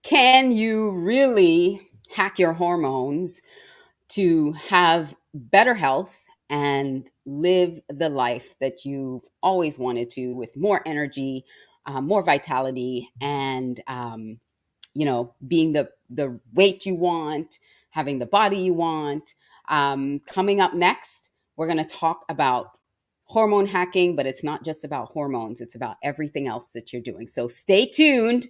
Can you really hack your hormones to have better health and live the life that you've always wanted to with more energy, more vitality, and being the weight you want, having the body you want? Coming up next, we're going to talk about hormone hacking, but it's not just about hormones, it's about everything else that you're doing. So stay tuned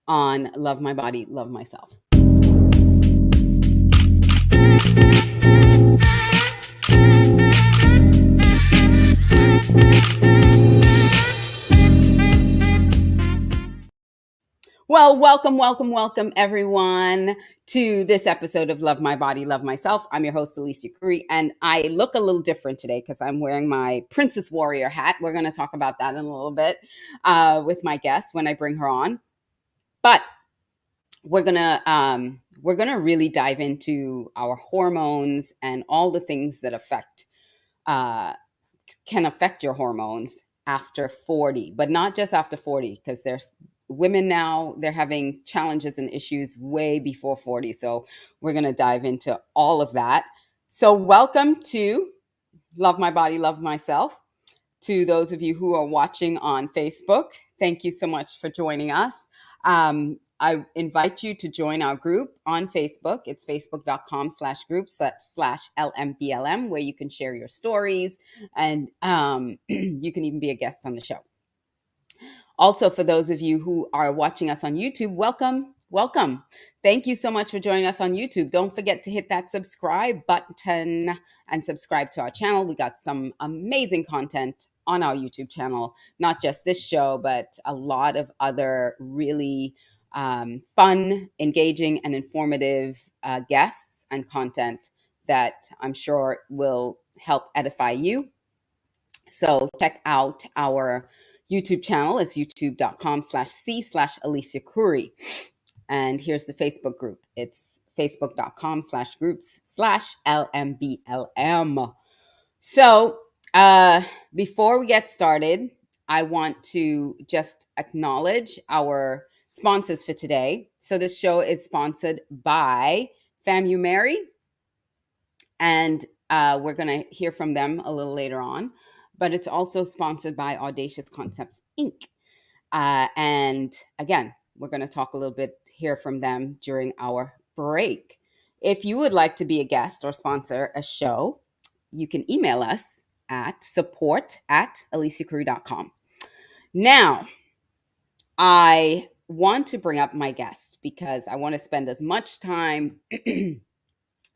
on Love My Body, Love Myself. Well, welcome, everyone, to this episode of Love My Body, Love Myself. I'm your host, Alicia Couri, and I look a little different today because I'm wearing my Princess Warrior hat. We're going to talk about that in a little bit with my guest when I bring her on. But we're gonna really dive into our hormones and all the things that can affect your hormones after 40, but not just after 40, because there's women now, they're having challenges and issues way before 40. So we're going to dive into all of that. So welcome to Love My Body, Love Myself. To those of you who are watching on Facebook, thank you so much for joining us. I invite you to join our group on Facebook. It's facebook.com/groups/LMBLM, where you can share your stories and you can even be a guest on the show. Also, for those of you who are watching us on YouTube, welcome. Thank you so much for joining us on YouTube. Don't forget to hit that subscribe button and subscribe to our channel. We got some amazing content on our YouTube channel, not just this show, but a lot of other really fun, engaging, and informative guests and content that I'm sure will help edify you. So check out our YouTube channel. It's youtube.com/c/Alicia Couri. And here's the Facebook group. It's facebook.com/groups/LMBLM. So before we get started, I want to just acknowledge our sponsors for today. So this show is sponsored by FAMU Mary, and we're going to hear from them a little later on. But it's also sponsored by Audacious Concepts, Inc. And again, we're going to talk a little bit, hear from them during our break. If you would like to be a guest or sponsor a show, you can email us at support@aliciacouri.com. Now, I want to bring up my guest because I want to spend as much time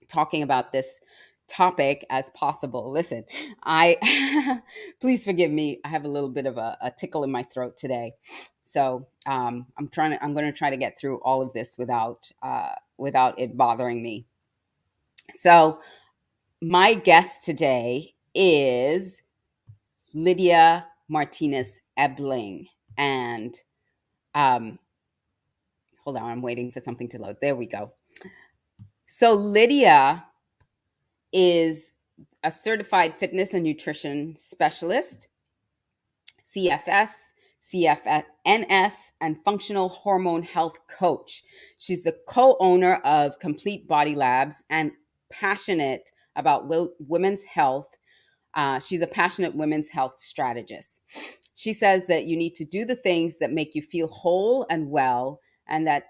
talking about this topic as possible. Listen, please forgive me. I have a little bit of a tickle in my throat today. So I'm going to try to get through all of this without it bothering me. So my guest today is Lydia Martinez Ebling. And hold on, I'm waiting for something to load. There we go. So Lydia is a certified fitness and nutrition specialist, CFS, CFNS, and functional hormone health coach. She's the co-owner of Complete Body Labs and passionate about women's health. She's a passionate women's health strategist. She says that you need to do the things that make you feel whole and well, and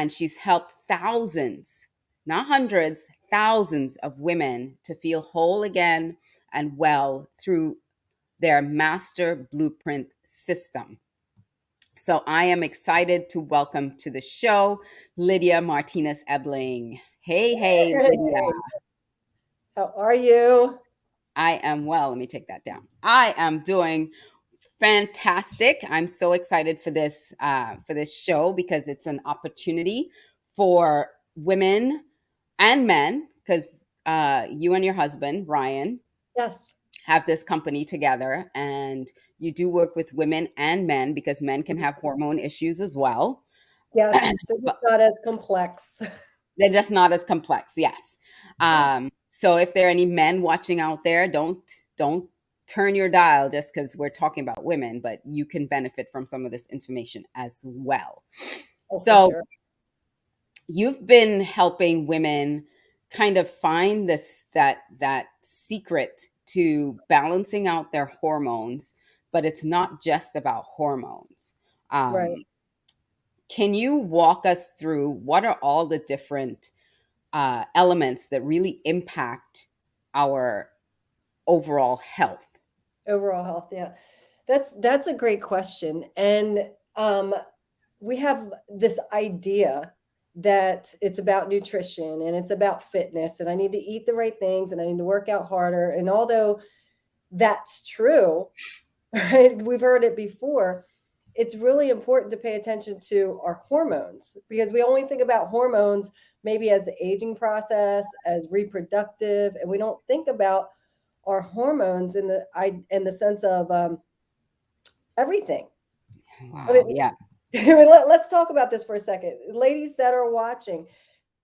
she's helped thousands, not hundreds, thousands of women to feel whole again and well through their Master Blueprint system. So I am excited to welcome to the show Lydia Martinez Ebling. Hey, Lydia. How are you? I am well. Let me take that down. I am doing fantastic. I'm so excited for this show because it's an opportunity for women and men, because you and your husband, Ryan, Yes, have this company together, and you do work with women and men because men can have hormone issues as well. yes, they're But just not as complex. they're just not as complex. Yes. So if there are any men watching out there, don't turn your dial just because we're talking about women, but you can benefit from some of this information as well. Oh, for So sure. you've been helping women kind of find that secret to balancing out their hormones, but it's not just about hormones. Right. Can you walk us through what are all the different elements that really impact our overall health? Overall health. Yeah. That's a great question. And um, we have this idea that it's about nutrition and it's about fitness and I need to eat the right things and I need to work out harder. And although that's true, right? We've heard it before. It's really important to pay attention to our hormones because we only think about hormones maybe as the aging process, as reproductive, and we don't think about our hormones in the sense of everything. I Wow, mean, yeah. let's talk about this for a second, ladies that are watching.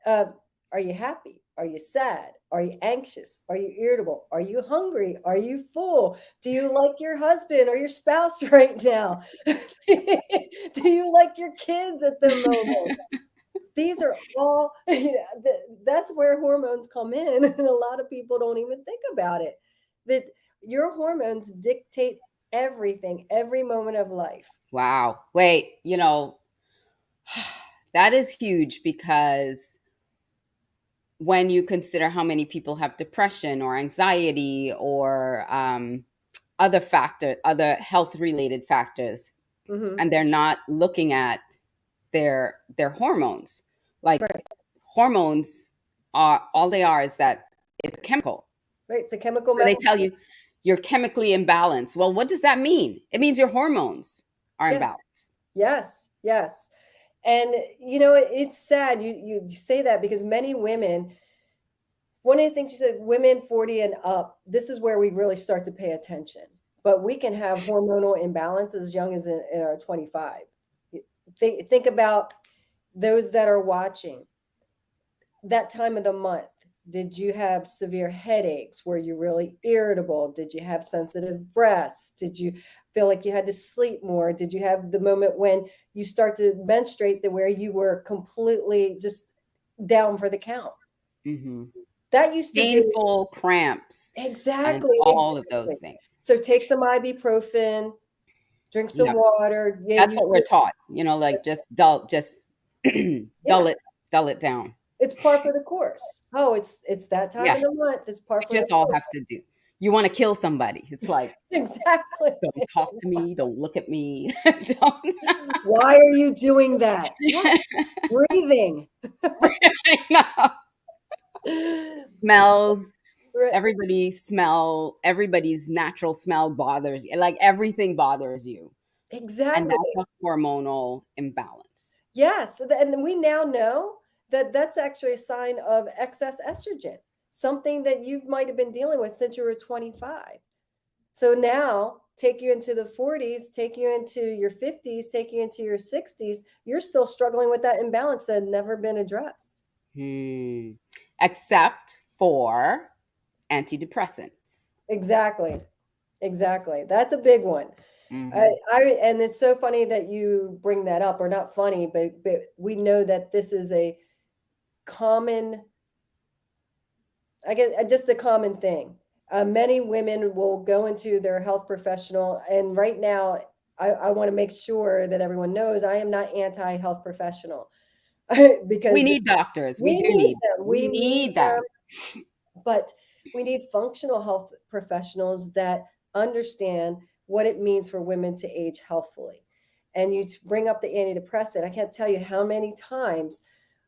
Uh, are you happy? Are you sad? Are you anxious? Are you irritable? Are you hungry? Are you full? Do you like your husband or your spouse right now? Do you like your kids at the moment? These are all, that's where hormones come in. And a lot of people don't even think about it. That your hormones dictate everything, every moment of life. Wow. Wait, that is huge because when you consider how many people have depression or anxiety or other health related factors, Hmm. and they're not looking at their hormones. Like Right. hormones are all they are is that it's a chemical. Right. It's a chemical So they message. tell you you're chemically imbalanced. Well, what does that mean? It means your hormones are Yeah. imbalanced. Yes. Yes. And it's sad you say that because many women, one of the things you said, women 40 and up, this is where we really start to pay attention. But we can have hormonal imbalance as young as in our 25. Think about those that are watching that time of the month. Did you have severe headaches? Were you really irritable? Did you have sensitive breasts? Did you feel like you had to sleep more? Did you have the moment when you start to menstruate where you were completely just down for the count? Hmm. That used to be Painful cramps and exactly, all of those exactly. things. So take some ibuprofen, drink some Yep. water. Yeah, That's what we're taught, like just yeah, dull it down. it's par for the course. Oh, it's that time Yeah. of the month. It's par We for the just all course. have to do. You want to kill somebody. It's like, Exactly. don't talk to me. Don't look at me. Don't. Why are you doing that? Yeah, breathing. No. Smells. Right. Everybody's natural smell bothers you. Like everything bothers you. And Exactly. that's a hormonal imbalance. Yes, and we now know that that's actually a sign of excess estrogen, something that you might have been dealing with since you were 25. So now, take you into the 40s, take you into your 50s, take you into your 60s, you're still struggling with that imbalance that had never been addressed. Hmm. Except for antidepressants. Exactly. Exactly. That's a big one. Hmm. And it's so funny that you bring that up, or not funny, but we know that this is a common, I guess, just a common thing. Many women will go into their health professional, and right now, I want to make sure that everyone knows I am not anti-health professional We because need doctors. We we do need need. them. We We need need them, them. but we need functional health professionals that understand what it means for women to age healthfully. And you bring up the antidepressant. I can't tell you how many times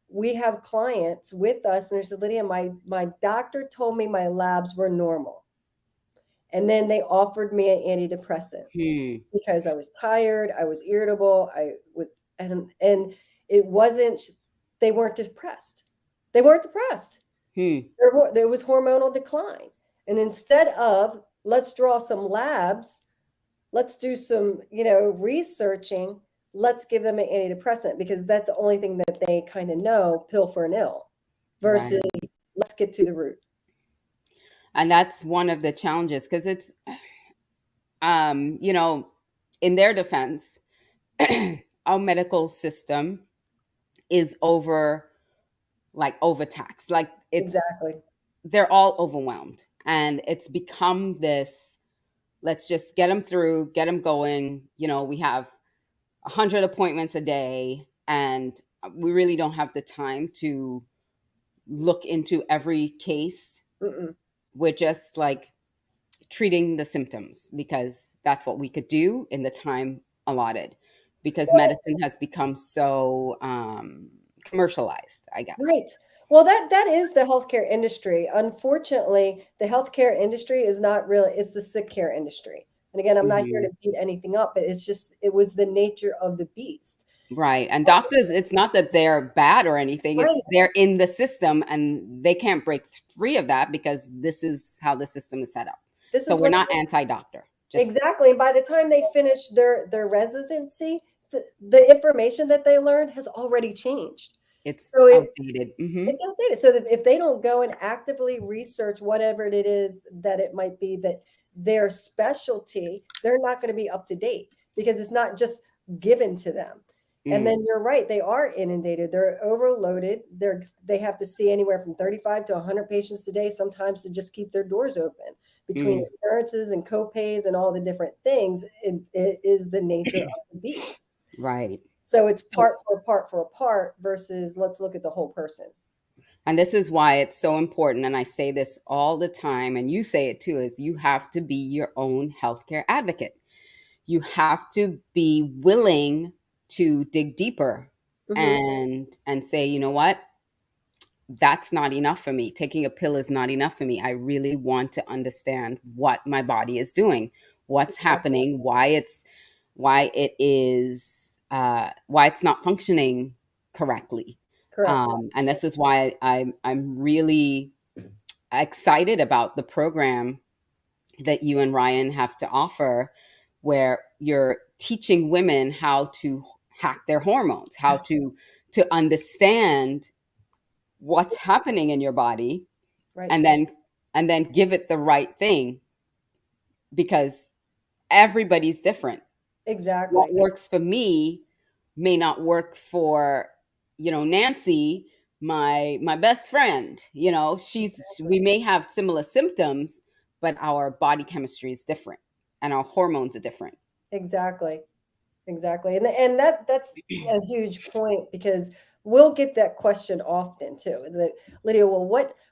we have clients with us and they said, Lydia, my doctor told me my labs were normal. And then they offered me an antidepressant Hmm. because I was tired, I was irritable, I would and it wasn't they weren't depressed. They weren't depressed. Hmm. There was hormonal decline. And instead of let's draw some labs, let's do some, researching, let's give them an antidepressant because that's the only thing that they kind of know, pill for an ill, versus Right. let's get to the root. And that's one of the challenges because it's, you know, in their defense, our medical system. is overtaxed. Like Exactly. they're all overwhelmed, and it's become this, let's just get them through, get them going. We have 100 appointments a day, and we really don't have the time to look into every case. Mm-mm. We're just like treating the symptoms because that's what we could do in the time allotted, because Well, medicine has become so commercialized, I guess. right. Well, that is the healthcare industry. Unfortunately, the healthcare industry is not really, it's the sick care industry. And again, I'm not here Hmm. to beat anything up, but it's just, it was the nature of the beast. Right. And doctors, it's not that they're bad or anything. It's Right. they're in the system and they can't break free of that because this is how the system is set up. This So is we're what not anti-doctor. Just exactly. And by the time they finish their residency, the information that they learned has already changed. it's So outdated. Hmm. it's outdated. So that if they don't go and actively research whatever it is that it might be that their specialty, they're not going to be up to date because it's not just given to them. And Mm, then you're right, they are inundated. They're overloaded. They have to see anywhere from 35 to 100 patients a day, sometimes to just keep their doors open. Between mm, insurances and co-pays and all the different things, it is the nature of the beast. right. So it's So, part for a part for a part versus let's look at the whole person. and this is why it's so important. And I say this all the time, and you say it too, is you have to be your own healthcare advocate. You have to be willing to dig deeper Mhm. and say, you know what? That's not enough for me. Taking a pill is not enough for me. I really want to understand what my body is doing, what's Exactly. happening, why it's not functioning correctly. Correct. And this is why I'm really excited about the program that you and Ryan have to offer, where you're teaching women how to hack their hormones, how to understand what's happening in your body, Right. and then give it the right thing, because everybody's different. What Exactly. works for me may not work for, Nancy, my best friend. We may have similar symptoms, but our body chemistry is different and our hormones are different. Exactly. Exactly. And that's a huge point because we'll get that question often too. Lydia, well,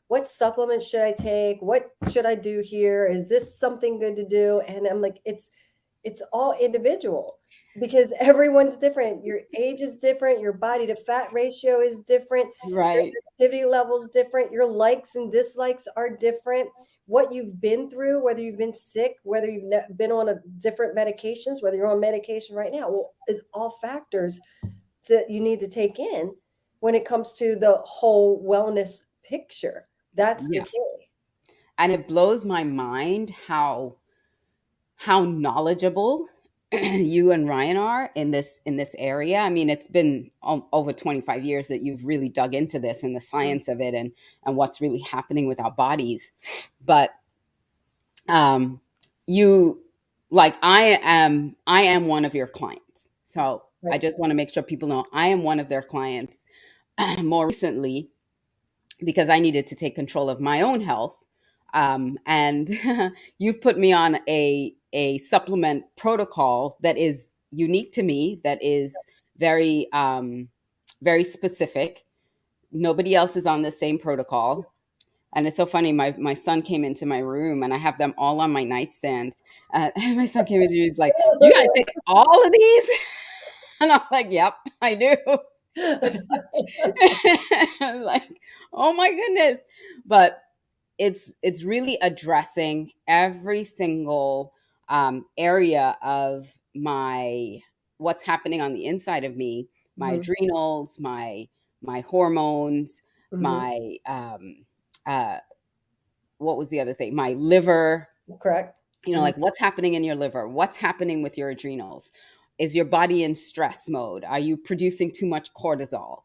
what supplements should I take? What should I do here? Is this something good to do? And I'm like, it's all individual because everyone's different. Your age is different, your body to fat ratio is different, your Right. activity level is different, your likes and dislikes are different. What you've been through, whether you've been sick, whether you've been on a different medications, whether you're on medication right now, well, is all factors that you need to take in when it comes to the whole wellness picture. That's the Yeah. key. And it blows my mind how knowledgeable you and Ryan are in this area. I mean, it's been over 25 years that you've really dug into this and the Mhm. science of it, and what's really happening with our bodies. But um you like I am one of your clients. So I Right. just want to make sure people know I am one of their clients. More recently, because I needed to take control of my own health. And you've put me on a supplement protocol that is unique to me, that is very specific. Nobody else is on the same protocol. And it's so funny. My son came into my room, and I have them all on my nightstand. And my son came into me, he's like, "You got to take all of these?" And I'm like, "Yep, I do." I'm like, oh my goodness. But it's really addressing every single area of my what's happening on the inside of me, my Mhm. adrenals, my hormones, Mhm. my uh, what was the other thing, my liver. Correct. Mhm. Like, what's happening in your liver, what's happening with your adrenals, is your body in stress mode, are you producing too much cortisol?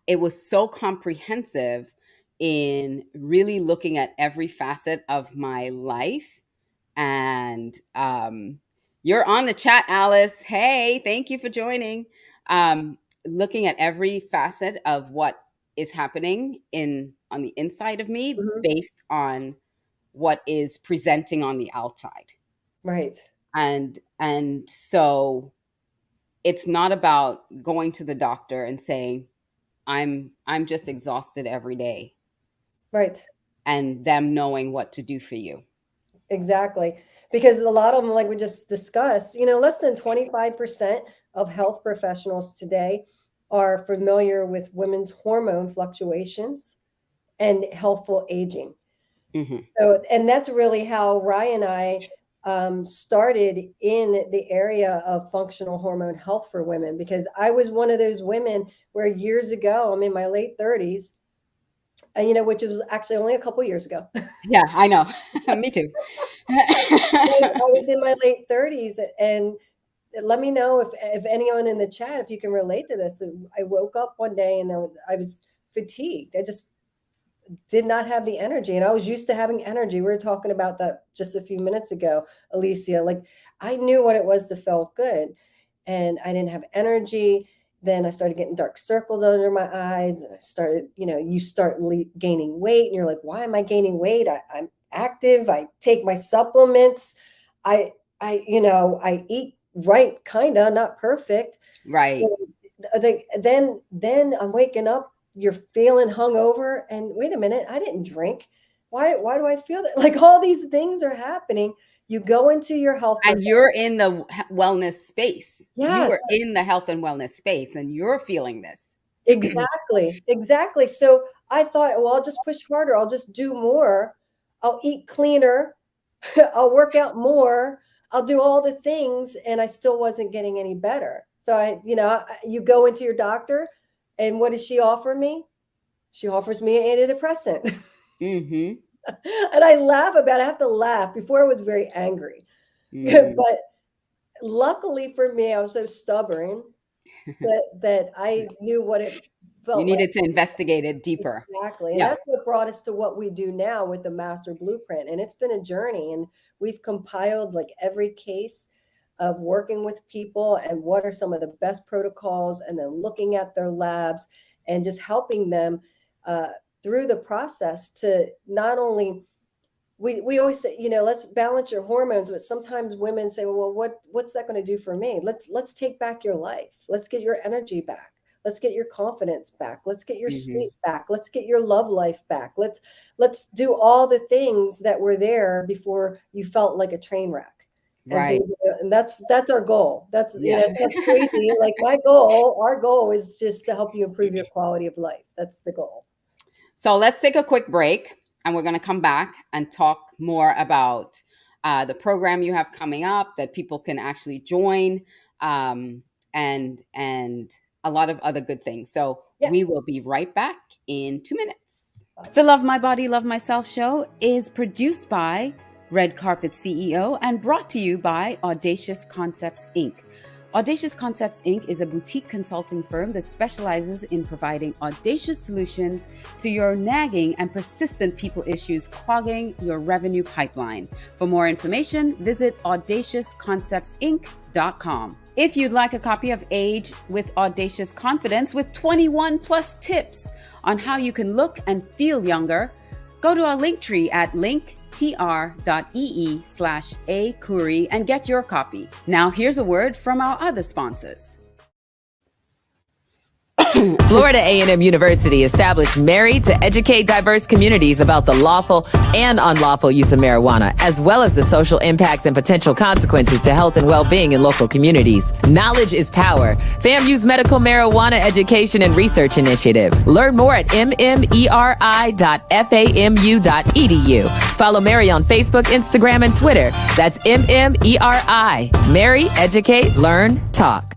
It was so comprehensive in really looking at every facet of my life. And you're on the chat, Alice. Hey, thank you for joining. looking at every facet of what is happening on the inside of me Mhm. based on what is presenting on the outside. Right. And so it's not about going to the doctor and saying I'm just exhausted every day, Right. and them knowing what to do for you. Exactly. Because a lot of them, like we just discussed, less than 25% of health professionals today are familiar with women's hormone fluctuations and healthful aging. Hmm. So, and that's really how Ryan and I started in the area of functional hormone health for women, because I was one of those women where years ago, I'm in my late 30s, and which was actually only a couple years ago. Yeah, I know. Me too. I was in my late 30s, and let me know if anyone in the chat, if you can relate to this. I woke up one day and I was fatigued. I just did not have the energy, and I was used to having energy. We were talking about that just a few minutes ago, Alicia. Like, I knew what it was to feel good, and I didn't have energy. Then I started getting dark circles under my eyes, and I started, you start gaining weight, and you're like, why am I gaining weight? I'm active. I take my supplements. I eat right, kind of, not perfect. Right. Then I'm waking up, you're feeling hungover, and wait a minute, I didn't drink. Why do I feel that? Like, all these things are happening. You go into your health And you're in the wellness space. You Yes, are in the health and wellness space, and you're feeling this. exactly. So I thought, well, I'll just push harder. I'll just do more. I'll eat cleaner. I'll work out more. I'll do all the things, and I still wasn't getting any better. So you go into your doctor, and what does she offer me? She offers me an antidepressant. Hmm. And I laugh about it. I have to laugh. Before I was very angry. Hmm. But luckily for me, I was so stubborn that I knew what it You felt like. needed to investigate it deeper. Exactly. And Yeah. that's what brought us to what we do now with the Master Blueprint. And it's been a journey, and we've compiled like every case of working with people and what are some of the best protocols, and then looking at their labs and just helping them through the process to not only we always say, let's balance your hormones, but sometimes women say, well, what's that going to do for me? Let's take back your life. Let's get your energy back. Let's get your confidence back. Let's get your Hmm. sleep back. Let's get your love life back. Let's do all the things that were there before you felt like a train wreck. And so, Right. and that's our goal. That's, Yeah. sounds crazy. Like, our goal is just to help you improve your quality of life. That's the goal. So let's take a quick break, and we're going to come back and talk more about the program you have coming up that people can actually join, and a lot of other good things. So Yeah. we will be right back in 2 minutes. The Love My Body, Love Myself show is produced by Red Carpet CEO and brought to you by Audacious Concepts, Inc. Audacious Concepts, Inc. is a boutique consulting firm that specializes in providing audacious solutions to your nagging and persistent people issues clogging your revenue pipeline. For more information, visit audaciousconceptsinc.com. If you'd like a copy of Age with Audacious Confidence with 21 plus tips on how you can look and feel younger, go to our link tree at linktr.ee/acouri and get your copy. Now here's a word from our other sponsors. Florida A&M University established Mary to educate diverse communities about the lawful and unlawful use of marijuana, as well as the social impacts and potential consequences to health and well-being in local communities. Knowledge is power. FAMU's Medical Marijuana Education and Research Initiative. Learn more at mmeri.famu.edu. Follow Mary on Facebook, Instagram, and Twitter. That's MMERI. Mary, educate, learn, talk.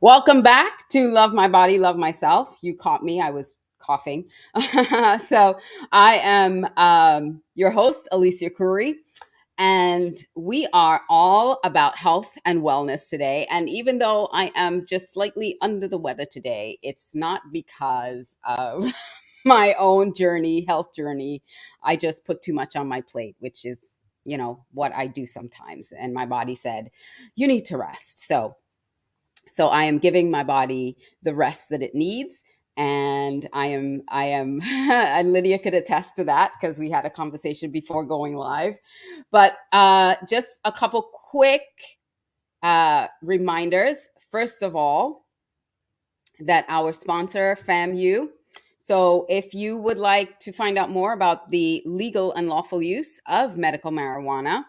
Welcome back to Love My Body, Love Myself. You caught me. I was coughing. So I am your host, Alicia Couri. And we are all about health and wellness today. And even though I am just slightly under the weather today, it's not because of my own journey, health journey. I just put too much on my plate, which is, what I do sometimes. And my body said, you need to rest. So I am giving my body the rest that it needs. And I am, and Lydia could attest to that because we had a conversation before going live. But just a couple quick reminders. First of all, that our sponsor, FAMU. So if you would like to find out more about the legal and lawful use of medical marijuana,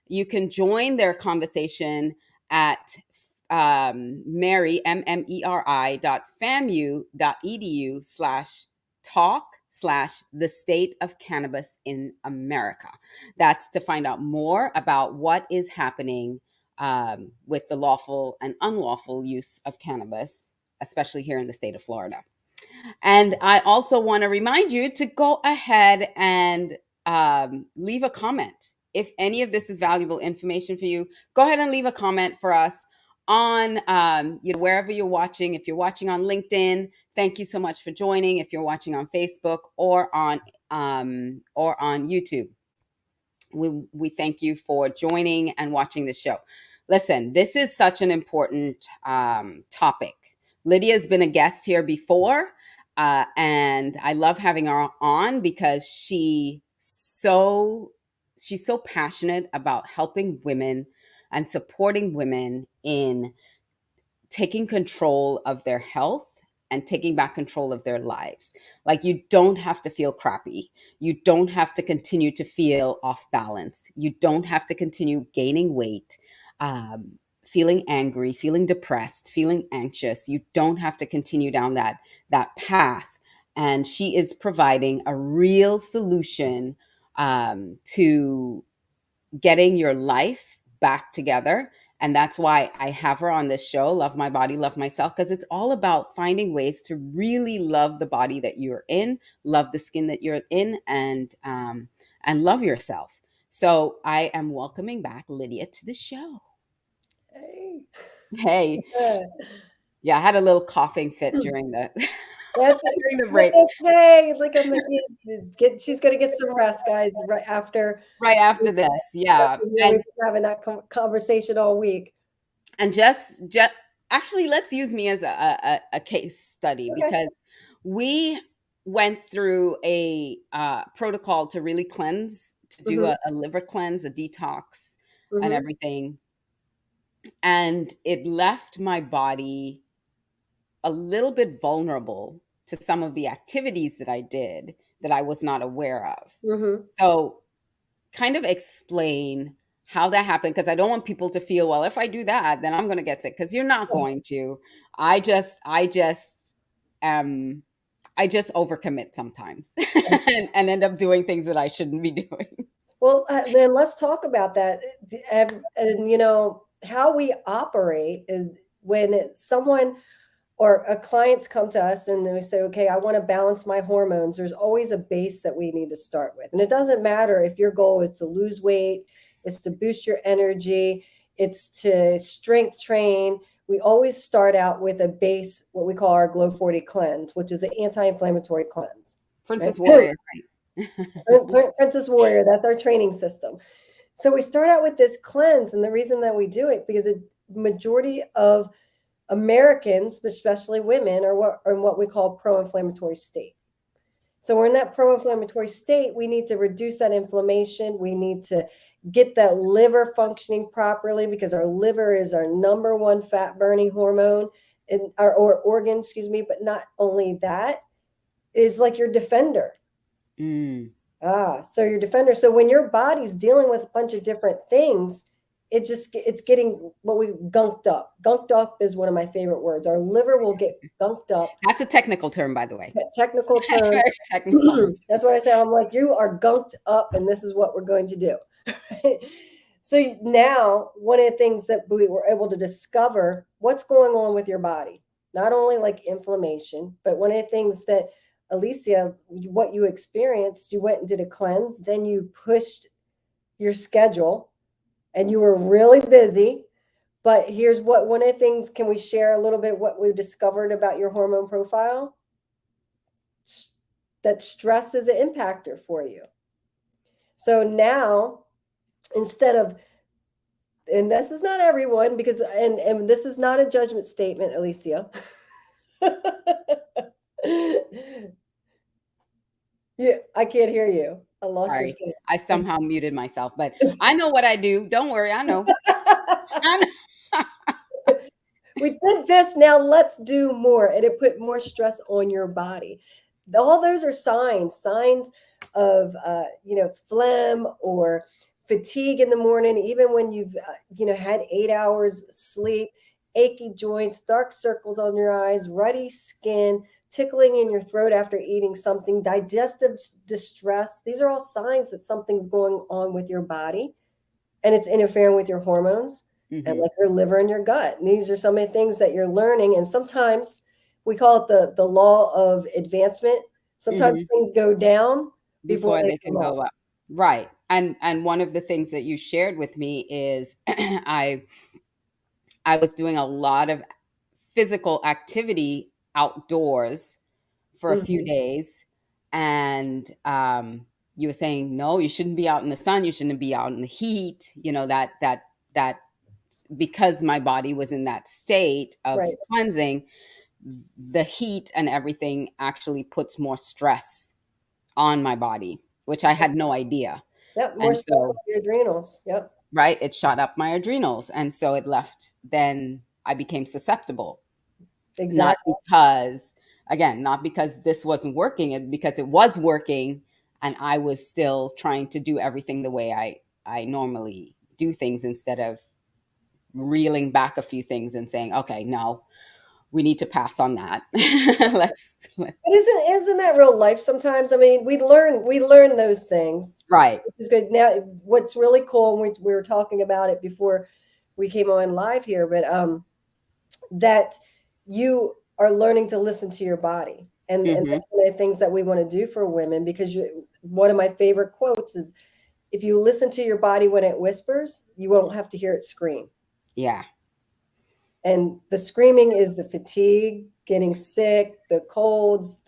you can join their conversation at MERI.famu.edu/talk/the state of cannabis in America. That's to find out more about what is happening with the lawful and unlawful use of cannabis, especially here in the state of Florida. And I also want to remind you to go ahead and leave a comment. If any of this is valuable information for you, go ahead and leave a comment for us on wherever you're watching. If you're watching on LinkedIn, thank you so much for joining. If you're watching on Facebook or on YouTube, we thank you for joining and watching the show. Listen, this is such an important topic. Lydia's been a guest here before, and I love having her on because she's so passionate about helping women and supporting women in taking control of their health and taking back control of their lives. Like, you don't have to feel crappy. You don't have to continue to feel off balance. You don't have to continue gaining weight, feeling angry, feeling depressed, feeling anxious. You don't have to continue down that path. And she is providing a real solution to getting your life back together. And that's why I have her on this show, Love My Body, Love Myself, because it's all about finding ways to really love the body that you're in, love the skin that you're in, and love yourself. So I am welcoming back Lydia to the show. Hey. Yeah, I had a little coughing fit during the during the break. That's okay. Like, she's gonna get some rest, guys. Right after this, yeah. And we've been having that conversation all week. And just actually, let's use me as a case study, because we went through a protocol to really cleanse, to do a liver cleanse, a detox, and everything. And it left my body a little bit vulnerable to some of the activities that I did that I was not aware of. So kind of explain how that happened, because I don't want people to feel, well, if I do that, then I'm going to get sick, because you're not going to. I just overcommit sometimes and end up doing things that I shouldn't be doing. Well, then let's talk about that. And how we operate is when someone or clients come to us and they say, okay, I want to balance my hormones. There's always a base that we need to start with. And it doesn't matter if your goal is to lose weight, it's to boost your energy, it's to strength train. We always start out with a base, what we call our Glow 40 cleanse, which is an anti-inflammatory cleanse. Princess Warrior, right? Princess Warrior, that's our training system. So we start out with this cleanse, and the reason that we do it, because the majority of Americans, especially women, are in what we call pro-inflammatory state. So we're in that pro-inflammatory state. We need to reduce that inflammation. We need to get that liver functioning properly, because our liver is our number one fat burning hormone in our organ, but not only that, it is like your defender. So your defender. So when your body's dealing with a bunch of different things, it's getting what we gunked up. Gunked up is one of my favorite words. Our liver will get gunked up. That's a technical term, by the way. Technical term. Technical. That's what I say. I'm like, you are gunked up, and this is what we're going to do. So now, one of the things that we were able to discover, what's going on with your body, not only like inflammation, but one of the things that, Alicia, what you experienced, you went and did a cleanse, then you pushed your schedule and you were really busy. But here's what one of the things, can we share a little bit what we've discovered about your hormone profile? That stress is an impactor for you. So now, instead of, and this is not everyone, because, and this is not a judgment statement, Alicia. Yeah, I can't hear you. I lost your Sorry, sound. I somehow muted myself, but I know what I do. Don't worry, I know. I know. We did this, now let's do more. And it put more stress on your body. All those are signs of, phlegm or fatigue in the morning, even when you've, had 8 hours sleep, achy joints, dark circles on your eyes, ruddy skin, tickling in your throat after eating something, digestive distress. These are all signs that something's going on with your body and it's interfering with your hormones. And like your liver and your gut. And these are some of the things that you're learning. And sometimes we call it the law of advancement. Sometimes things go down before they can come up. go up. Right. And one of the things that you shared with me is I was doing a lot of physical activity outdoors for a few days. And you were saying, no, you shouldn't be out in the sun. You shouldn't be out in the heat. That because my body was in that state of Right. cleansing, the heat and everything actually puts more stress on my body, which I had no idea. Yep. More And stuff so, on your adrenals. Yep. right, it shot up my adrenals. And so it left, then I became susceptible. Not Exactly. because, again, not because this wasn't working, because it was working and I was still trying to do everything the way I normally do things, instead of reeling back a few things and saying, okay, no, we need to pass on that. But isn't that real life sometimes? I mean, we learn those things. Right. Which is good. Now, what's really cool, and we were talking about it before we came on live here, but that you are learning to listen to your body. And that's one of the things that we want to do for women, because one of my favorite quotes is, if you listen to your body when it whispers, you won't have to hear it scream. Yeah. And the screaming is the fatigue, getting sick, the colds,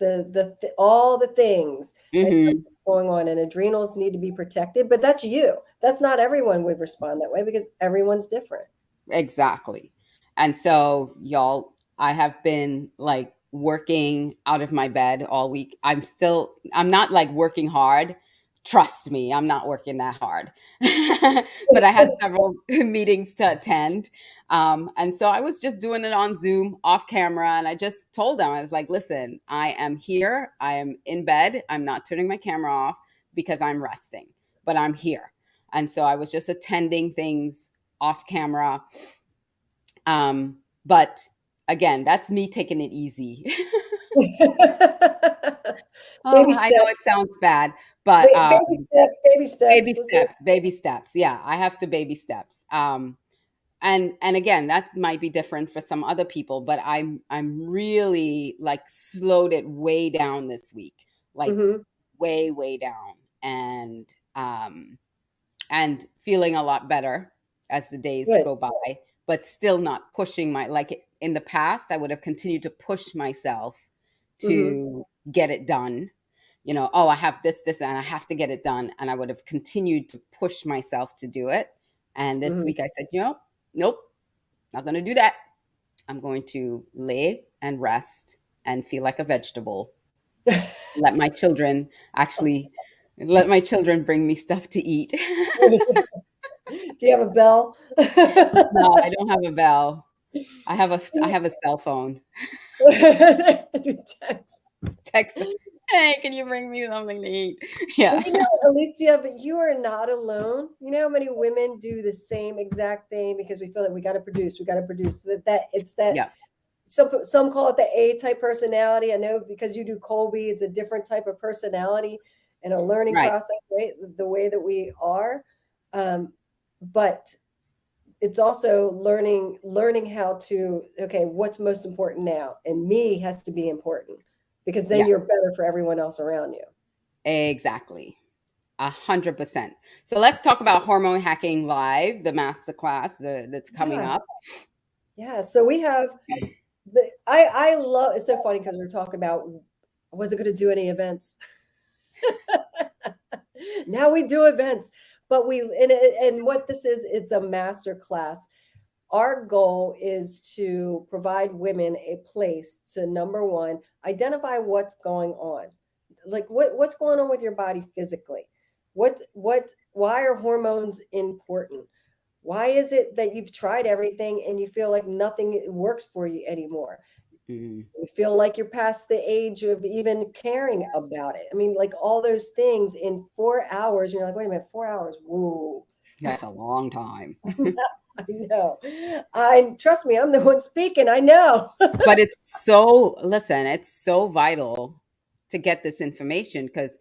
all the things going on, and adrenals need to be protected. But that's you. That's not everyone would respond that way, because everyone's different. Exactly. And so, y'all, I have been like working out of my bed all week. I'm not like working hard. Trust me, I'm not working that hard. But I had several meetings to attend. And so I was just doing it on Zoom off camera. And I just told them, I was like, listen, I am here. I am in bed. I'm not turning my camera off because I'm resting, but I'm here. And so I was just attending things off camera. But again, that's me taking it easy. I know it sounds bad, but baby steps. baby steps. Yeah, I have to baby steps. And again, that might be different for some other people, but I'm really like slowed it way down this week, like way down, and feeling a lot better as the days go by, but still not pushing like in the past, I would have continued to push myself to get it done. Oh, I have this, and I have to get it done. And I would have continued to push myself to do it. And this week I said, nope, not going to do that. I'm going to lay and rest and feel like a vegetable. Let my children bring me stuff to eat. Do you have a bell? No, I don't have a bell. I have a cell phone. Text. Hey, can you bring me something to eat? Yeah. Alicia, but you are not alone. You know how many women do the same exact thing, because we feel like we got to produce. That it's that. Yeah. Some call it the A-type personality. I know, because you do Colby, it's a different type of personality and a learning process, right? The way that we are. But it's also learning how to, okay, what's most important now? And me has to be important, because then you're better for everyone else around you. Exactly. 100%. So let's talk about Hormone Hacking Live, the masterclass that's coming Yeah. up. Yeah. So we have I love, it's so funny because we're talking about, I wasn't going to do any events. Now we do events, but and what this is, it's a master class. Our goal is to provide women a place to, number one, identify what's going on. Like what's going on with your body physically? Why are hormones important? Why is it that you've tried everything and you feel like nothing works for you anymore? Mm, You feel like you're past the age of even caring about it. I mean, like all those things in 4 hours, you're like, wait a minute, 4 hours. Whoa. that's a long time. I know. Trust me, I'm the one speaking. I know. But it's so vital to get this information because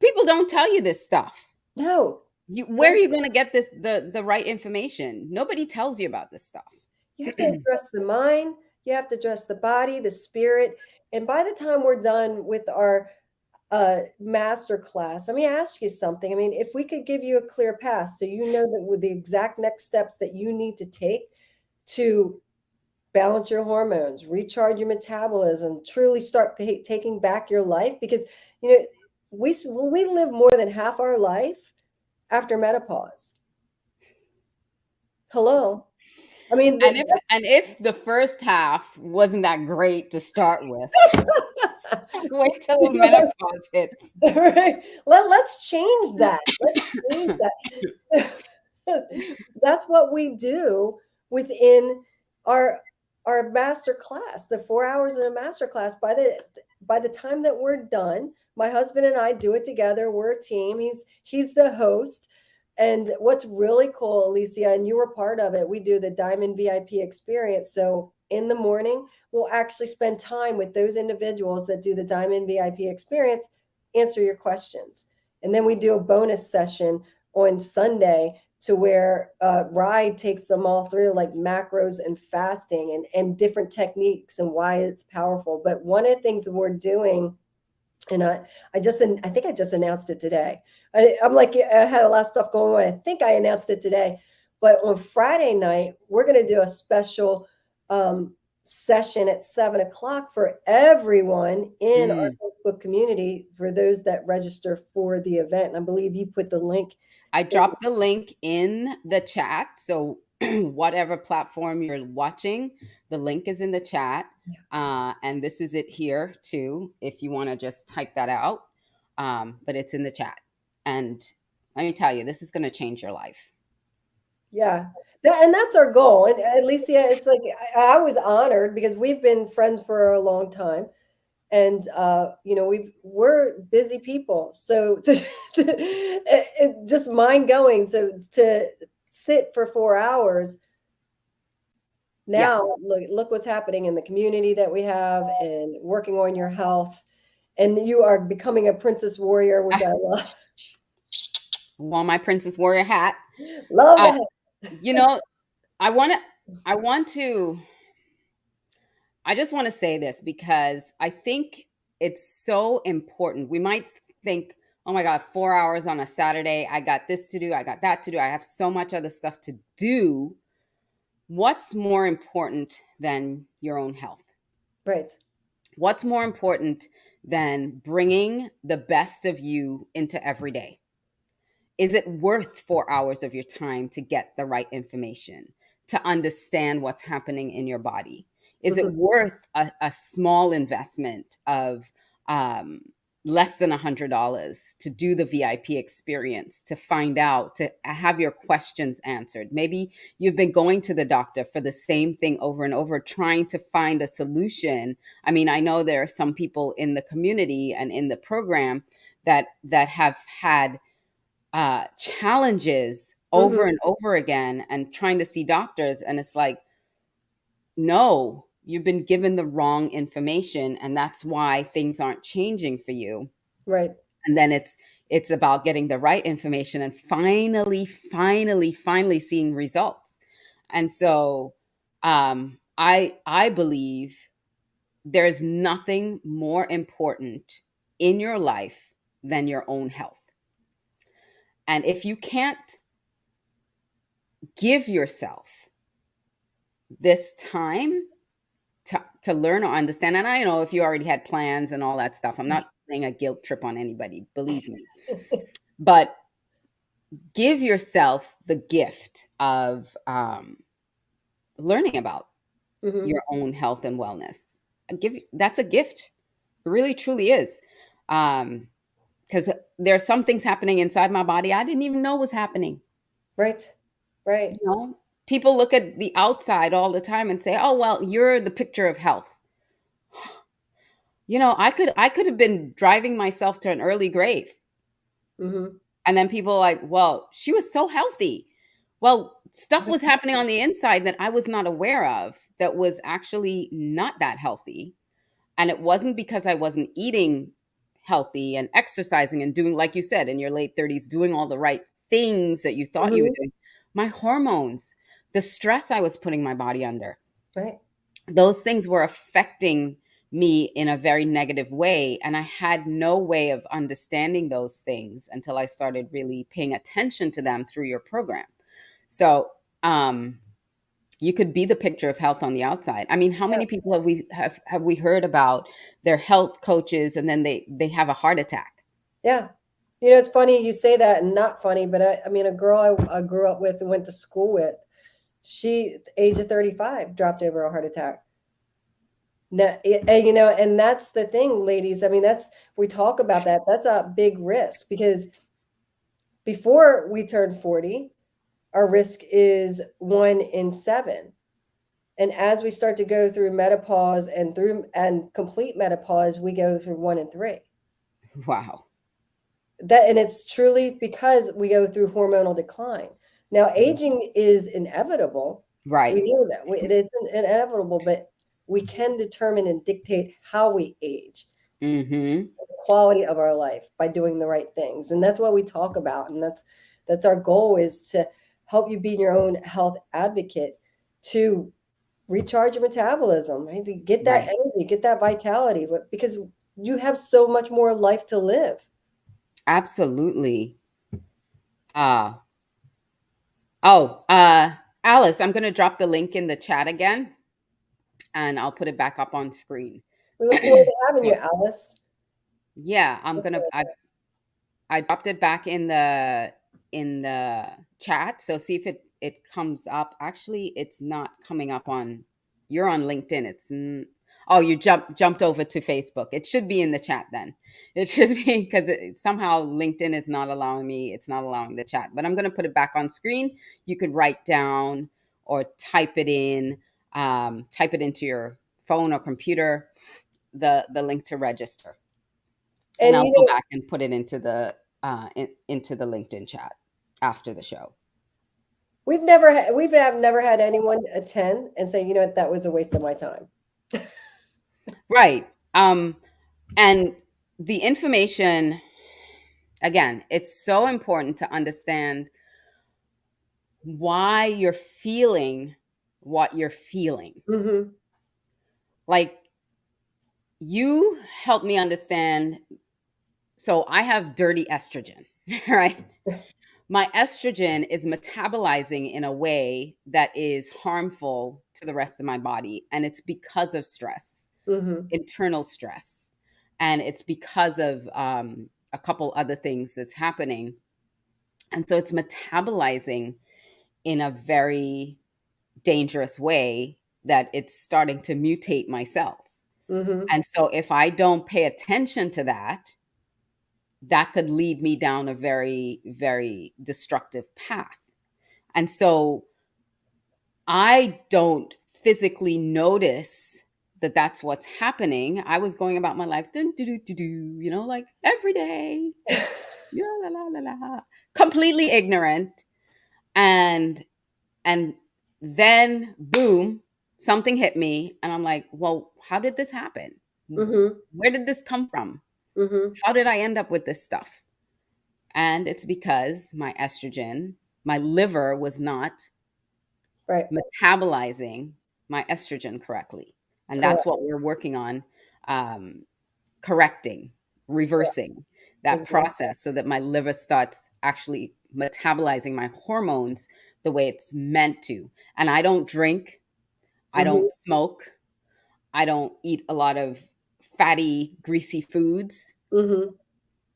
people don't tell you this stuff. No. Where are you going to get the right information? Nobody tells you about this stuff. You have to address the mind, you have to address the body, the spirit. And by the time we're done with our master class, let me ask you something. I mean, if we could give you a clear path so you know that with the exact next steps that you need to take to balance your hormones, recharge your metabolism, truly start taking back your life, because you know we live more than half our life after menopause. Hello. I mean, And if the first half wasn't that great to start with, wait till menopause hits. right? Let's change that. Let's change that. That's what we do within our master class, the 4 hours in a master class. By the time that we're done, my husband and I do it together. We're a team. He's the host. And what's really cool, Alicia, and you were part of it, we do the Diamond VIP experience. So in the morning, we'll actually spend time with those individuals that do the Diamond VIP experience, answer your questions. And then we do a bonus session on Sunday to where Ride takes them all through, like macros and fasting and different techniques and why it's powerful. But one of the things that we're doing, and I think I just announced it today. I'm like, I had a lot of stuff going on. I think I announced it today. But on Friday night, we're going to do a special session at 7 o'clock for everyone in our Facebook community, for those that register for the event. And I believe you put the link. I dropped the link in the chat. So whatever platform you're watching, the link is in the chat. And this is it here too, if you want to just type that out. But it's in the chat. And let me tell you, this is going to change your life. Yeah. And that's our goal. And Alicia, it's like, I was honored because we've been friends for a long time. And, you know, we're busy people. So just mind going. So to sit for 4 hours now, look what's happening in the community that we have and working on your health. And you are becoming a princess warrior, which I love. Want my princess warrior hat. Love that. You know, I just want to say this because I think it's so important. We might think, oh my God, 4 hours on a Saturday. I got this to do. I got that to do. I have so much other stuff to do. What's more important than your own health? Right. What's more important than bringing the best of you into every day? Is it worth 4 hours of your time to get the right information, to understand what's happening in your body? Is it worth a small investment of less than $100 to do the VIP experience, to find out, to have your questions answered? Maybe you've been going to the doctor for the same thing over and over, trying to find a solution. I mean, I know there are some people in the community and in the program that have had challenges over and over again and trying to see doctors. And it's like, no, you've been given the wrong information. And that's why things aren't changing for you. Right. And then it's about getting the right information and finally seeing results. And so I believe there's nothing more important in your life than your own health. And if you can't give yourself this time to learn or understand, and I know if you already had plans and all that stuff, I'm not playing a guilt trip on anybody, believe me, but give yourself the gift of learning about your own health and wellness. That's a gift. It really truly is. Because there are some things happening inside my body I didn't even know was happening. Right. Right. People look at the outside all the time and say, "Oh, well, you're the picture of health." I could have been driving myself to an early grave. And then people are like, "Well, she was so healthy." Well, stuff was happening on the inside that I was not aware of that was actually not that healthy. And it wasn't because I wasn't eating healthy and exercising and doing, like you said, in your late 30s, doing all the right things that you thought you were doing. My hormones, the stress I was putting my body under, Right. those things were affecting me in a very negative way. And I had no way of understanding those things until I started really paying attention to them through your program. So, you could be the picture of health on the outside. I mean, how many people have we heard about their health coaches and then they have a heart attack? Yeah. It's funny you say that, and not funny, but I mean, a girl I grew up with and went to school with, she, at the age of 35, dropped over a heart attack. Now, and that's the thing, ladies. I mean, we talk about that. That's a big risk, because before we turn 40, our risk is 1 in 7. And as we start to go through menopause and complete menopause, we go through 1 in 3. Wow. And it's truly because we go through hormonal decline. Now, aging is inevitable. Right. We know that. It is inevitable, but we can determine and dictate how we age, the quality of our life, by doing the right things. And that's what we talk about. And that's our goal, is to help you be your own health advocate, to recharge your metabolism, right? To get that energy, get that vitality, because you have so much more life to live. Absolutely. Alice, I'm going to drop the link in the chat again, and I'll put it back up on screen. We look forward to having you, Alice. Yeah, I dropped it back in the chat. So see if it comes up. Actually, it's not coming up you're on LinkedIn. You jumped over to Facebook. It should be in the chat then. It should be, because somehow LinkedIn is not allowing me. It's not allowing the chat, but I'm going to put it back on screen. You could write down or type it into your phone or computer, the link to register. And I'll go back and put it into the LinkedIn chat after the show. We've never had anyone attend and say, you know what, that was a waste of my time. Right. And the information, again, it's so important to understand why you're feeling what you're feeling. Like, you help me understand. So I have dirty estrogen, right? My estrogen is metabolizing in a way that is harmful to the rest of my body. And it's because of stress, internal stress. And it's because of a couple other things that's happening. And so it's metabolizing in a very dangerous way that it's starting to mutate my cells. And so if I don't pay attention to that, that could lead me down a very, very destructive path. And so I don't physically notice that that's what's happening. I was going about my life, like every day, completely ignorant. And then, boom, something hit me. And I'm like, well, how did this happen? Where did this come from? How did I end up with this stuff? And it's because my estrogen, my liver was not metabolizing my estrogen correctly. And that's what we're working on, correcting, reversing that process, so that my liver starts actually metabolizing my hormones the way it's meant to. And I don't drink, I don't smoke, I don't eat a lot of fatty, greasy foods. Mm-hmm.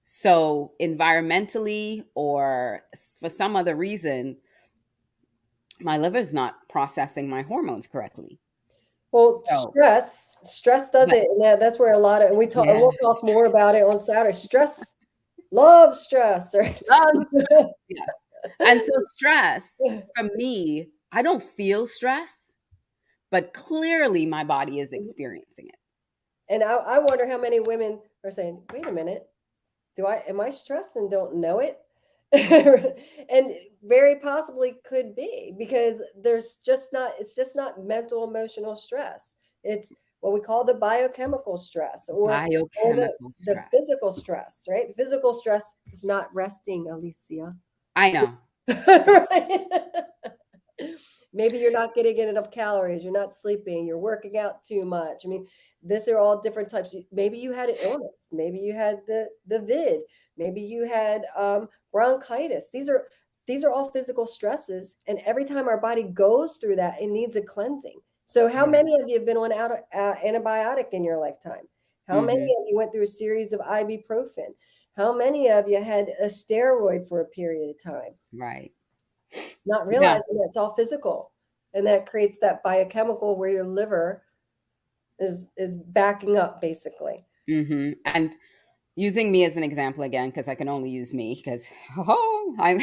So environmentally or for some other reason, my liver's not processing my hormones correctly. Well, So, stress does but it, and that's where a lot of, and yeah, we'll talk more about it on Saturday. Love stress, right? love stress. Yeah. And so stress for me, I don't feel stress, but clearly my body is experiencing it. And I wonder how many women are saying, "Wait a minute, am I stressed and don't know it?" And very possibly could be, because it's just not mental emotional stress. It's what we call the biochemical stress, or Biochemical the stress. physical stress, right? The physical stress is not resting, Alicia. I know. Right? Maybe you're not getting in enough calories, you're not sleeping, you're working out too much. I mean, these are all different types. Maybe you had an illness, maybe you had the vid, maybe you had bronchitis. These are all physical stresses, and every time our body goes through that, it needs a cleansing. So how Yeah. many of you have been on antibiotic in your lifetime? How many Hmm. of you went through a series of ibuprofen? How many of you had a steroid for a period of time, Right. not Yeah. realizing that it's all physical? And that creates that biochemical where your liver is backing up, basically. And using me as an example again, because I can only use me because I'm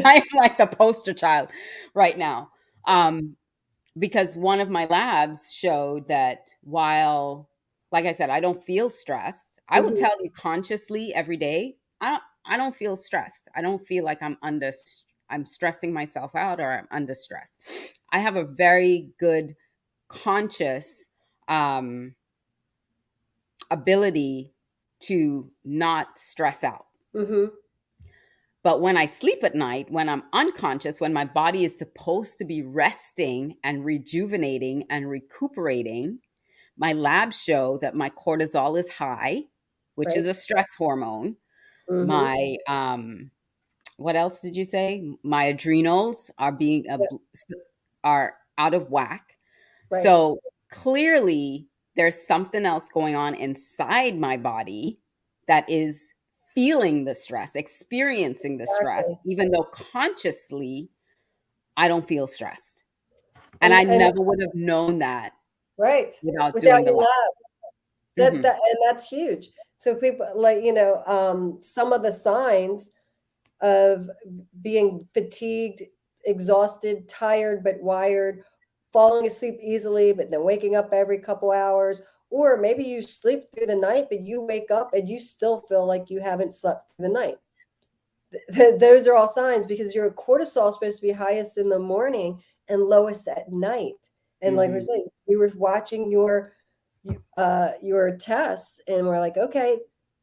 I'm like the poster child right now. Um, because one of my labs showed that while, like I said, I don't feel stressed, I will Mhm. tell you consciously every day, I don't feel stressed. I don't feel like I'm stressing myself out or I'm under stress. I have a very good conscious um ability to not stress out. Mhm. But when I sleep at night, when I'm unconscious, when my body is supposed to be resting and rejuvenating and recuperating, my labs show that my cortisol is high, which is Right. a stress hormone. Mhm. My what else did you say? My adrenals are being Yeah. are out of whack. Right. So clearly there's something else going on inside my body that is feeling the stress, experiencing the stress, Exactly. even though consciously I don't feel stressed. And I And never would have known that right, without without doing the your lab. lab. Mhm. And that's huge. So people, like, some of the signs of being fatigued, exhausted, tired but wired, falling asleep easily but then waking up every couple hours, or maybe you sleep through the night but you wake up and you still feel like you haven't slept through the night. Those are all signs, because your cortisol is supposed to be highest in the morning and lowest at night. And like we're Mhm. saying, we were watching your tests, and we're like, okay,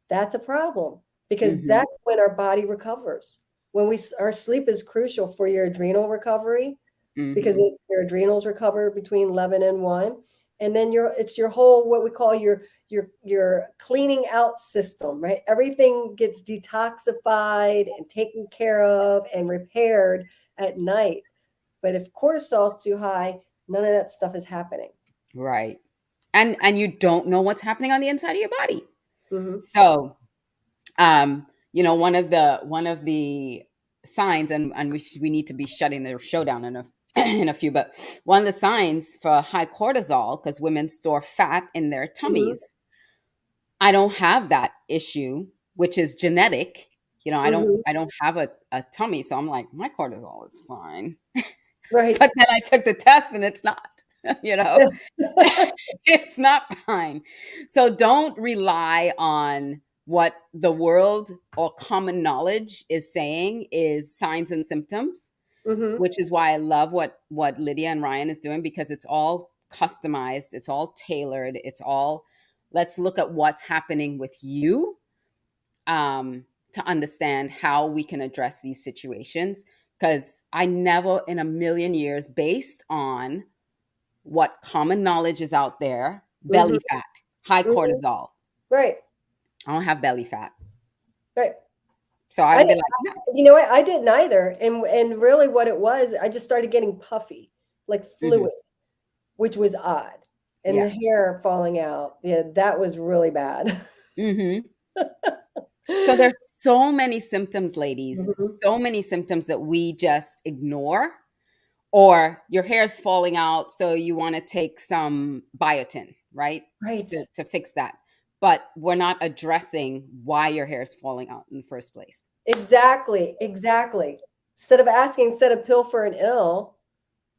that's a problem, because Mhm. that's when our body recovers. Our sleep is crucial for your adrenal recovery, because Mhm. your adrenals recover between 11 and 1. And then it's your whole, what we call your cleaning out system, right? Everything gets detoxified and taken care of and repaired at night. But if cortisol is too high, none of that stuff is happening. Right. And you don't know what's happening on the inside of your body. Hmm. So, one of the signs, and we need to be shutting the show down in a in a few, but one of the signs for high cortisol, because women store fat in their Hmm. tummies. I don't have that issue, which is genetic. I don't Hmm. I don't have a tummy, so I'm like, my cortisol is fine. Right. But then I took the test and it's not, you know. It's not fine. So don't rely on what the world or common knowledge is saying is signs and symptoms, Hmm. which is why I love what Lydia and Ryan is doing, because it's all customized, it's all tailored, it's all, let's look at what's happening with you, to understand how we can address these situations. Because I never in a million years, based on what common knowledge is out there, belly Hmm. fat, high Hmm. cortisol. Right. I don't have belly fat. Right. So I'd be like, no. You know what? I didn't either. And really what it was, I just started getting puffy, like fluid, which was odd. And the hair falling out. Yeah, that was really bad. So there's so many symptoms, ladies, Mhm. so many symptoms that we just ignore, or your hair's falling out, so you want to take some biotin, right? Right. To fix that. But we're not addressing why your hair is falling out in the first place. Exactly. Exactly. Instead of pill for an ill,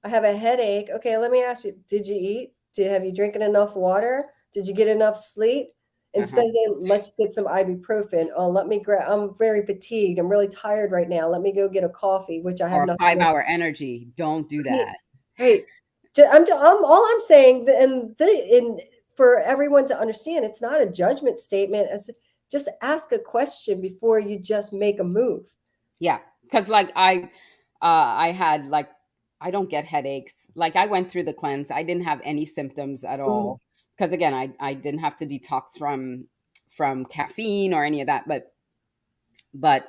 I have a headache. Okay, let me ask you, did you eat? Have you drinking enough water? Did you get enough sleep? Instead of saying, let's get some ibuprofen. Oh, I'm very fatigued. I'm really tired right now. Let me go get a coffee, which I have Or nothing. 5-hour energy. Don't do that. Right. All I'm saying, and for everyone to understand, it's not a judgment statement. Just ask a question before you just make a move. Yeah, because like I had like I don't get headaches. Like I went through the cleanse. I didn't have any symptoms at all. Because again, I didn't have to detox from caffeine or any of that. But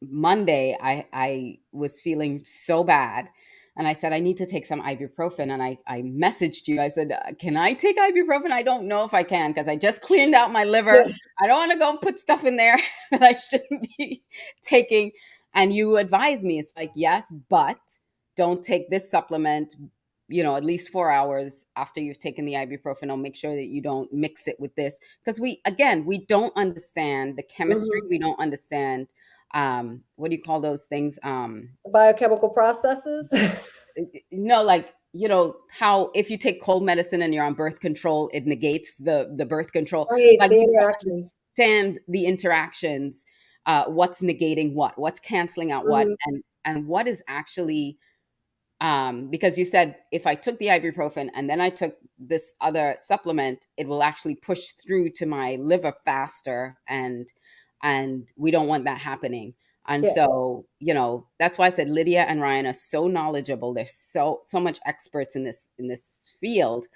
Monday I was feeling so bad. And I said, I need to take some ibuprofen. And I messaged you. I said, can I take ibuprofen? I don't know if I can because I just cleaned out my liver. I don't want to go put stuff in there that I shouldn't be taking. And you advise me, it's like, yes, but don't take this supplement, at least 4 hours after you've taken the ibuprofen. I'll make sure that you don't mix it with this. Because we don't understand the chemistry. We don't understand, what do you call those things? Biochemical processes. No, like, how if you take cold medicine and you're on birth control, it negates the birth control. Right, Like the we don't interactions. understand the interactions, what's negating what's canceling out what, and what is actually, because you said if I took the ibuprofen and then I took this other supplement, it will actually push through to my liver faster, and we don't want that happening. And so, that's why I said Lydia and Ryan are so knowledgeable. They're so much experts in this field,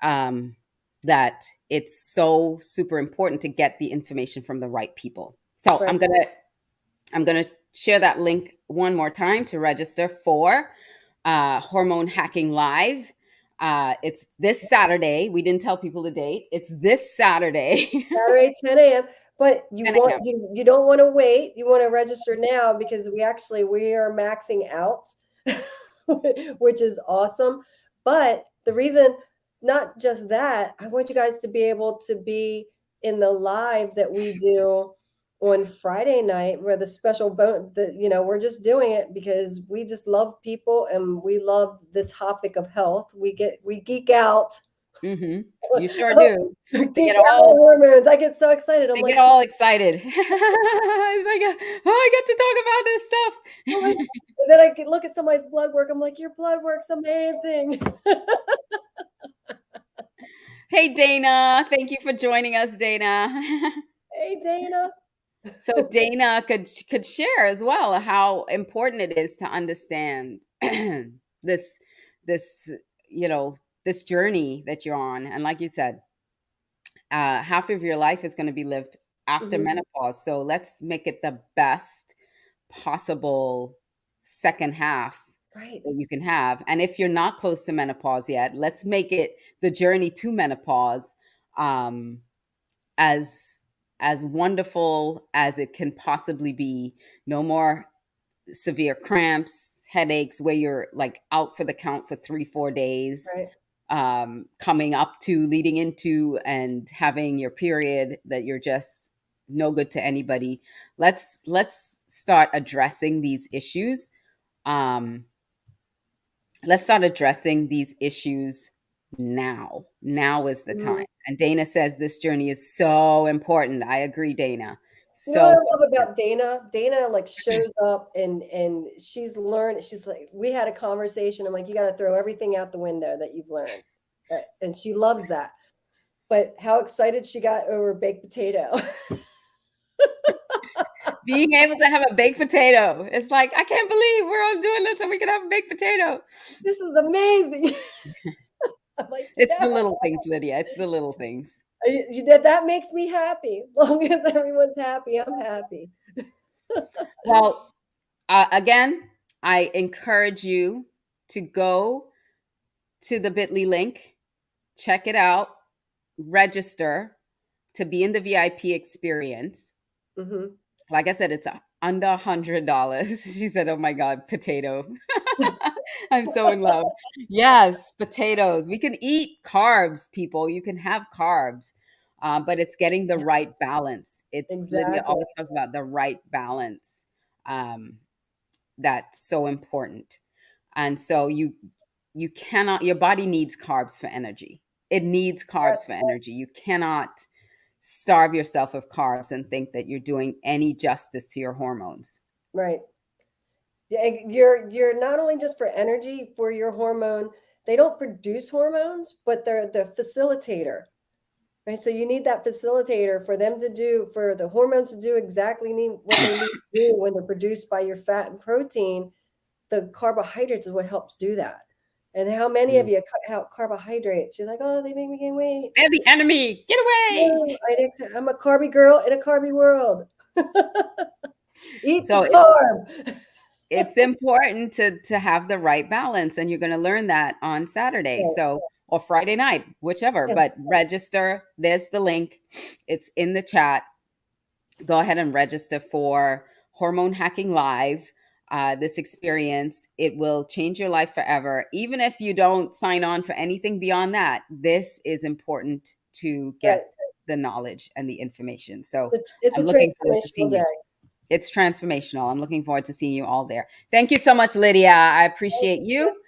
that it's so super important to get the information from the right people. So Right. I'm gonna share that link one more time to register for Hormone Hacking Live. It's this Saturday. We didn't tell people the date. It's this Saturday. Saturday, 10 a.m. But 10 a.m. you don't want to wait. You want to register now because we are maxing out, which is awesome. But the reason, not just that, I want you guys to be able to be in the live that we do on Friday night, where the special we're just doing it because we just love people and we love the topic of health. We geek out. You sure do. They Geek get out all hormones. I get so excited. They get all excited. It's like, I get to talk about this stuff. Oh my God. And then I could look at somebody's blood work. I'm like, your blood work's amazing. Hey, Dana. Thank you for joining us, Dana. Hey, Dana. So Dana could share as well how important it is to understand this this journey that you're on. And like you said, half of your life is going to be lived after menopause. So let's make it the best possible second half that you can have. And if you're not close to menopause yet, let's make it the journey to menopause as wonderful as it can possibly be. No more severe cramps, headaches where you're like out for the count for 3-4 days. Coming up to, leading into, and having your period that you're just no good to anybody. Let's start addressing these issues. Let's start addressing these issues now. Now is the time. And Dana says this journey is so important. I agree, Dana. You know what I love about Dana? Dana like shows up and she's learned. She's like, we had a conversation. I'm like, you got to throw everything out the window that you've learned. And she loves that. But how excited she got over baked potato. Being able to have a baked potato. It's like, I can't believe we're all doing this and we can have a baked potato. This is amazing. I'm like, it's the little things, Lydia. It's the little things. That makes me happy. As long as everyone's happy, I'm happy. Well, again, I encourage you to go to the bit.ly link, check it out, register to be in the VIP experience. Hmm. Like I said, it's under $100. She said, "Oh my God, potato." I'm so in love. Yes, potatoes. We can eat carbs, people. You can have carbs, but it's getting the right balance. It's Lydia Exactly. always talks about the right balance. Um, that's so important. And so you cannot. Your body needs carbs for energy. It needs carbs for Yes, energy. You cannot starve yourself of carbs and think that you're doing any justice to your hormones. right. Yeah, you're not only just for energy for your hormone. They don't produce hormones, but they're the facilitator. Right. So you need that facilitator for them to do, for the hormones to do exactly what they need to do when they're produced by your fat and protein. The carbohydrates is what helps do that. And how many of Mm. you cut out carbohydrates? You're like, oh, they make me gain weight. They're the enemy. Get away. No, I'm a carby girl in a carby world. Eat the So carb. it's important to have the right balance, and you're going to learn that on Saturday. Right. So or Friday night, whichever, Yeah. but register. There's the link. It's in the chat. Go ahead and register for Hormone Hacking Live. This experience, it will change your life forever. Even if you don't sign on for anything beyond that, this is important to Right. get the knowledge and the information. So It's a I'm looking forward to transformational seeing day. you. It's transformational. I'm looking forward to seeing you all there. Thank you so much, Lydia. I appreciate you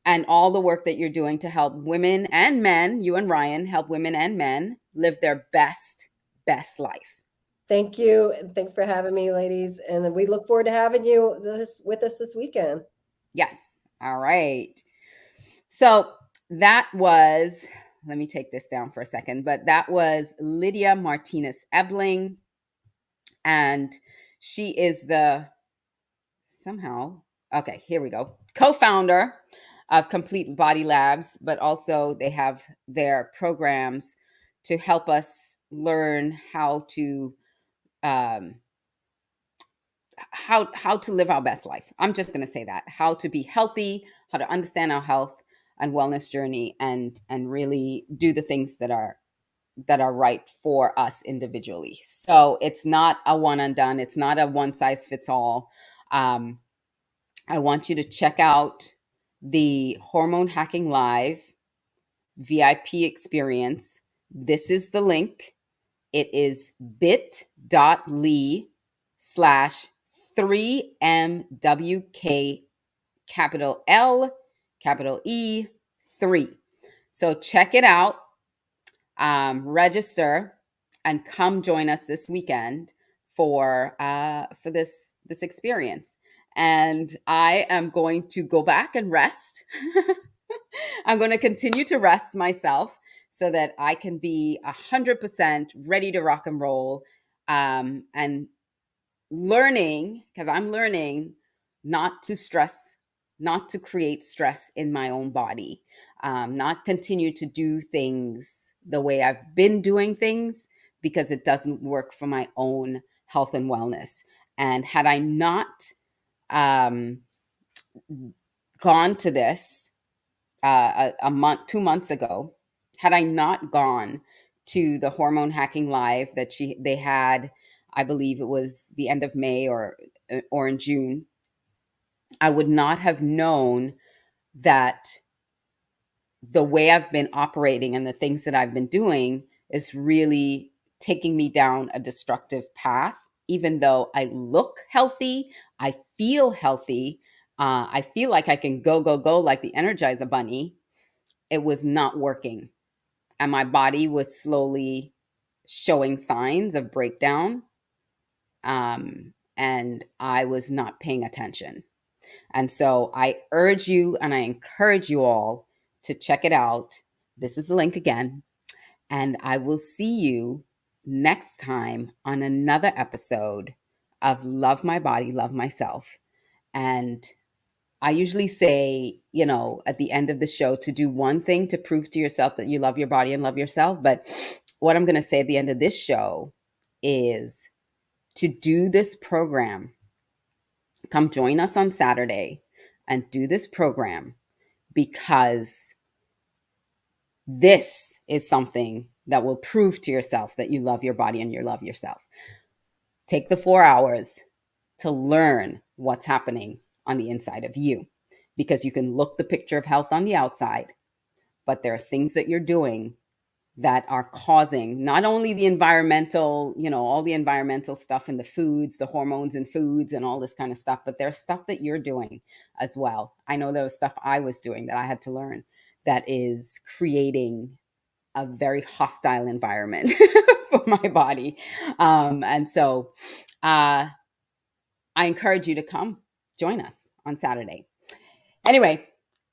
and all the work that you're doing to help women and men, you and Ryan, help women and men live their best life. Thank you. And thanks for having me, ladies. And we look forward to having you with us this weekend. Yes. All right. So that was, let me take this down for a second, but that was Lydia Martinez Ebling. And she is okay, here we go, co-founder of Complete Body Labs, but also they have their programs to help us learn how to how to live our best life. I'm just going to say that, how to be healthy, how to understand our health and wellness journey, and really do the things that are right for us individually. So it's not a one and done. It's not a one size fits all. I want you to check out the Hormone Hacking Live VIP experience. This is the link. It is bit.ly/3MWK capital L, capital E, 3. So check it out, register, and come join us this weekend for this experience. And I am going to go back and rest. I'm going to continue to rest myself so that I can be 100% ready to rock and roll, and learning, because I'm learning not to stress, not to create stress in my own body, not continue to do things the way I've been doing things because it doesn't work for my own health and wellness. And had I not gone to this a month, 2 months ago, had I not gone to the Hormone Hacking Live that they had, I believe it was the end of May or in June, I would not have known that the way I've been operating and the things that I've been doing is really taking me down a destructive path. Even though I look healthy, I feel healthy, I feel like I can go like the Energizer Bunny. It was not working, and my body was slowly showing signs of breakdown, and I was not paying attention. And so I urge you and I encourage you all to check it out. This is the link again, and I will see you next time on another episode of Love My Body, Love Myself. And I usually say, at the end of the show, to do one thing to prove to yourself that you love your body and love yourself. But what I'm going to say at the end of this show is to do this program, come join us on Saturday and do this program, because this is something that will prove to yourself that you love your body and you love yourself. Take the 4 hours to learn what's happening on the inside of you, because you can look the picture of health on the outside, but there are things that you're doing that are causing not only the environmental, all the environmental stuff in the foods, the hormones in foods and all this kind of stuff, but there's stuff that you're doing as well. I know there was stuff I was doing that I had to learn that is creating a very hostile environment for my body. And so I encourage you to come join us on Saturday. Anyway,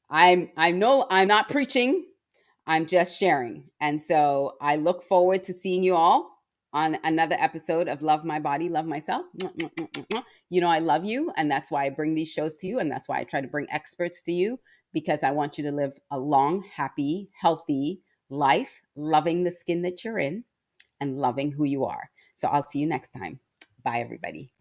I'm not preaching. I'm just sharing. And so I look forward to seeing you all on another episode of Love My Body, Love Myself. I love you. And that's why I bring these shows to you. And that's why I try to bring experts to you, because I want you to live a long, happy, healthy life, loving the skin that you're in and loving who you are. So I'll see you next time. Bye, everybody.